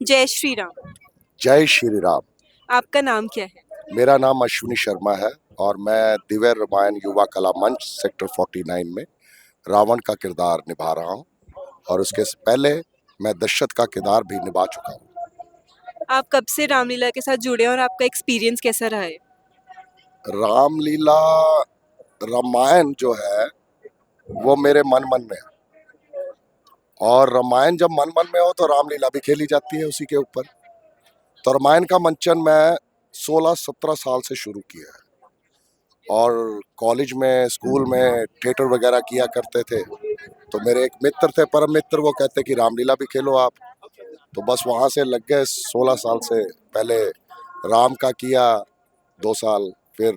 जय श्री राम। जय श्री राम। आपका नाम क्या है? मेरा नाम अश्विनी शर्मा है और मैं दिव्य रामायण युवा कला मंच सेक्टर 49 में रावण का किरदार निभा रहा हूं और उसके पहले मैं दशरथ का किरदार भी निभा चुका हूं। आप कब से रामलीला के साथ जुड़े हैं और आपका एक्सपीरियंस कैसा रहा है? रामलीला रामायण जो है वो मेरे मन मन में है और रामायण जब मन मन में हो तो रामलीला भी खेली जाती है उसी के ऊपर। तो रामायण का मंचन मैं 16-17 साल से शुरू किया है और कॉलेज में स्कूल में थिएटर वगैरह किया करते थे। तो मेरे एक मित्र थे, परम मित्र, वो कहते कि रामलीला भी खेलो आप। तो बस वहाँ से लग गए। 16 साल से पहले राम का किया 2 साल, फिर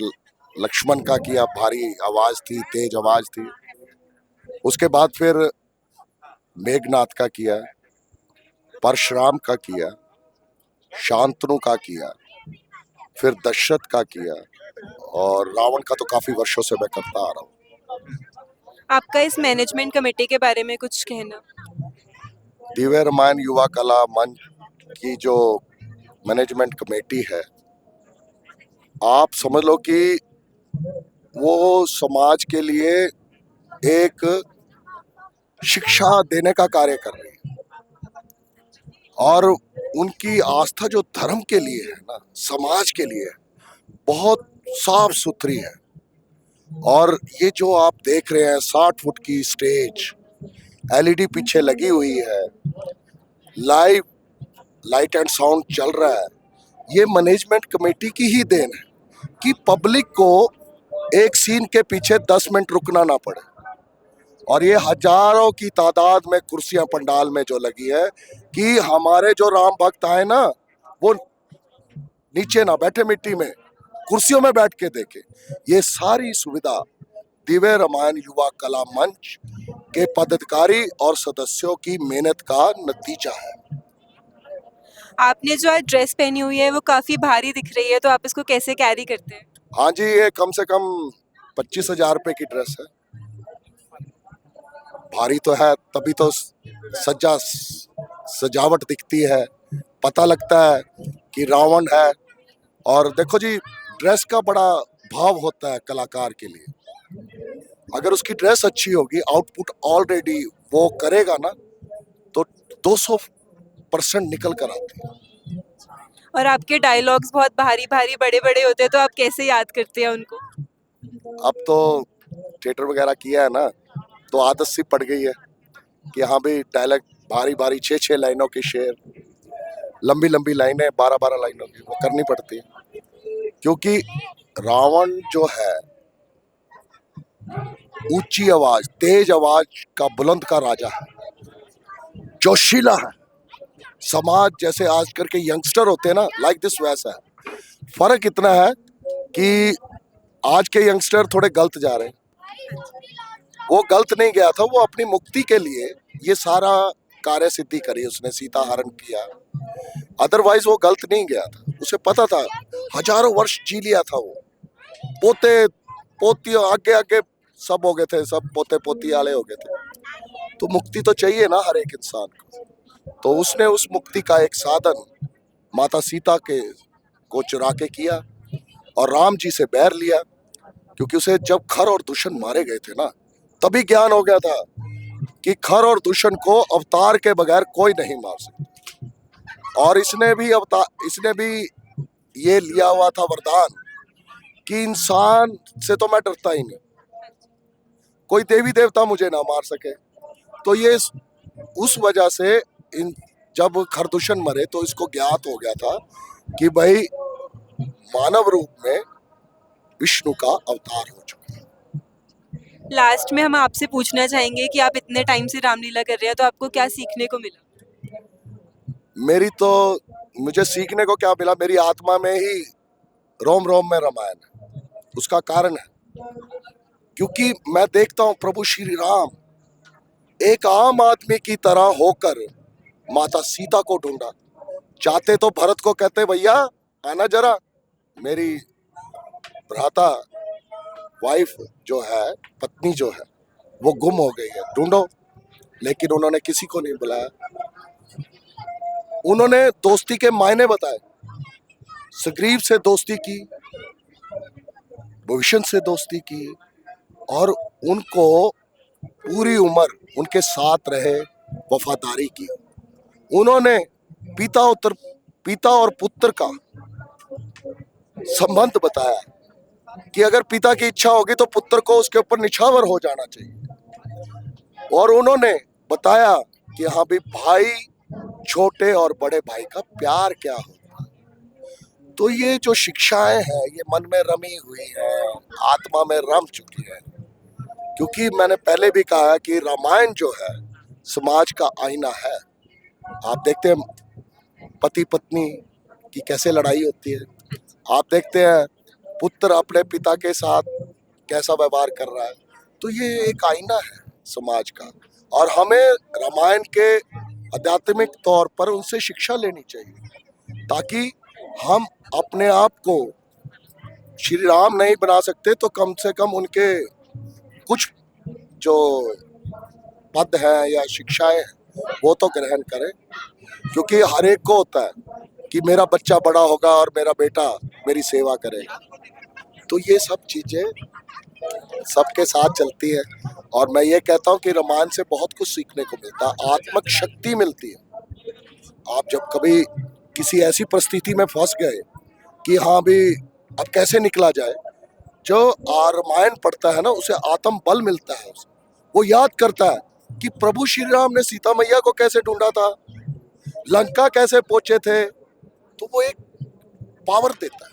लक्ष्मण का किया, भारी आवाज थी, तेज आवाज थी। उसके बाद फिर मेघनाथ का किया, परशुराम का किया, शांतनु का किया, फिर दशरथ का किया और रावण का तो काफी वर्षों से मैं करता आ रहा हूँ। आपका इस मैनेजमेंट कमेटी के बारे में कुछ कहना? दिव्य रामायण युवा कला मंच की जो मैनेजमेंट कमेटी है, आप समझ लो कि वो समाज के लिए एक शिक्षा देने का कार्य कर रही है और उनकी आस्था जो धर्म के लिए है ना, समाज के लिए बहुत साफ सुथरी है। और ये जो आप देख रहे हैं 60 फुट की स्टेज, एलईडी पीछे लगी हुई है, लाइव लाइट एंड साउंड चल रहा है, ये मैनेजमेंट कमेटी की ही देन है कि पब्लिक को एक सीन के पीछे 10 मिनट रुकना ना पड़े। और ये हजारों की तादाद में कुर्सियां पंडाल में जो लगी है कि हमारे जो राम भक्त आए ना, वो नीचे ना बैठे मिट्टी में, कुर्सियों में बैठ के देखे। ये सारी सुविधा दिव्य रामायण युवा कला मंच के पदाधिकारी और सदस्यों की मेहनत का नतीजा है। आपने जो आज ड्रेस पहनी हुई है वो काफी भारी दिख रही है, तो आप इसको कैसे कैरी करते हैं? हाँ जी, ये कम से कम 25,000 रुपए की ड्रेस है। भारी तो है, तभी तो सजावट दिखती है, पता लगता है कि रावण है। और देखो जी, ड्रेस का बड़ा भाव होता है कलाकार के लिए। अगर उसकी ड्रेस अच्छी होगी, आउटपुट ऑलरेडी वो करेगा ना, तो 200% निकल कर आती है। और आपके डायलॉग्स बहुत भारी भारी बड़े बड़े होते हैं, तो आप कैसे याद करते हैं उनको? अब तो थिएटर वगैरह किया है ना, तो आदत सी पड़ गई है कि हाँ भाई, डायलॉग भारी भारी 6-6 लाइनों के शेर, लंबी लंबी लाइनें 12-12 लाइनों की, वो करनी पड़ती है। क्योंकि रावण जो है ऊंची आवाज, तेज आवाज का, बुलंद का राजा है, जोशीला है। समाज जैसे आजकल के यंगस्टर होते हैं ना, लाइक दिस वैसा है। फर्क इतना है कि आज के यंगस्टर थोड़े गलत जा रहे हैं। वो गलत नहीं गया था, वो अपनी मुक्ति के लिए ये सारा कार्य सिद्धि करी, उसने सीता हरण किया। अदरवाइज वो गलत नहीं गया था, उसे पता था, हजारों वर्ष जी लिया था वो। पोते पोती आगे आगे सब हो गए थे, सब पोते पोती वाले हो गए थे। तो मुक्ति तो चाहिए ना हर एक इंसान को। तो उसने उस मुक्ति का एक साधन माता सीता के को चुरा के किया और राम जी से बैर लिया। क्योंकि उसे जब खर और दूषण मारे गए थे ना, तभी ज्ञान हो गया था कि खर और दूषण को अवतार के बगैर कोई नहीं मार सकता। और इसने भी ये लिया हुआ था वरदान कि इंसान से तो मैं डरता ही नहीं, कोई देवी देवता मुझे ना मार सके। तो ये उस वजह से जब खरदूषण मरे तो इसको ज्ञात हो गया था कि भाई मानव रूप में विष्णु का अवतार हो चुका है। लास्ट में हम आपसे पूछना चाहेंगे कि आप इतने टाइम से रामलीला कर रहे हैं, तो आपको क्या सीखने को मिला? मुझे सीखने को क्या मिला, मेरी आत्मा में ही रोम रोम में रामायण है। उसका कारण है क्योंकि मैं देखता हूँ प्रभु श्री राम एक आम आदमी की तरह होकर माता सीता को ढूंढा। चाहते तो भरत को कहते, भैया आना जरा, मेरी भ्राता वाइफ जो है, पत्नी जो है, वो गुम हो गई है, ढूंढो। लेकिन उन्होंने किसी को नहीं बुलाया। उन्होंने दोस्ती के मायने बताए। सुग्रीव से दोस्ती की, विभीषण से दोस्ती की, और उनको पूरी उम्र उनके साथ रहे, वफादारी की। उन्होंने पिता और पुत्र का संबंध बताया कि अगर पिता की इच्छा होगी तो पुत्र को उसके ऊपर निछावर हो जाना चाहिए। और उन्होंने बताया कि हाँ भी भाई, छोटे और बड़े भाई का प्यार क्या होता है। तो ये जो शिक्षाएं हैं ये मन में रमी हुई हैं, आत्मा में रम चुकी है। क्योंकि मैंने पहले भी कहा है कि रामायण जो है समाज का आईना है। आप देखते हैं पति पत्नी की कैसे लड़ाई होती है, आप देखते हैं पुत्र अपने पिता के साथ कैसा व्यवहार कर रहा है। तो ये एक आईना है समाज का, और हमें रामायण के आध्यात्मिक तौर पर उनसे शिक्षा लेनी चाहिए, ताकि हम अपने आप को श्री राम नहीं बना सकते तो कम से कम उनके कुछ जो पद हैं या शिक्षाएं हैं वो तो ग्रहण करें। क्योंकि हर एक को होता है कि मेरा बच्चा बड़ा होगा और मेरा बेटा मेरी सेवा करेगा। तो ये सब चीजें सबके साथ चलती है, और मैं ये कहता हूँ कि रामायण से बहुत कुछ सीखने को मिलता है, आत्मक शक्ति मिलती है। आप जब कभी किसी ऐसी परिस्थिति में फंस गए कि हाँ भी अब कैसे निकला जाए, जो रामायण पढ़ता है ना उसे आत्म बल मिलता है। उसे वो याद करता है कि प्रभु श्री राम ने सीता मैया को कैसे ढूंढा था, लंका कैसे पहुंचे थे। तो वो एक पावर देता है।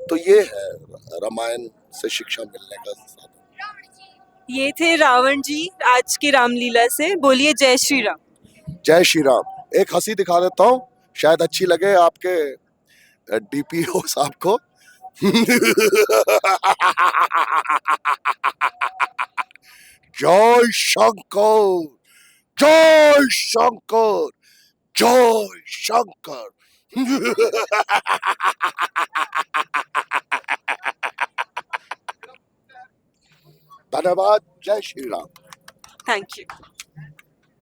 तो ये है रामायण से शिक्षा मिलने का साधन। ये थे रावण जी आज की रामलीला से। बोलिए जय श्री राम। जय श्री राम। एक हंसी दिखा देता हूँ, शायद अच्छी लगे आपके डीपीओ साहब को। जय शंकर, जय शंकर, जय शंकर। धन्यवाद। जय श्री राम। Thank you.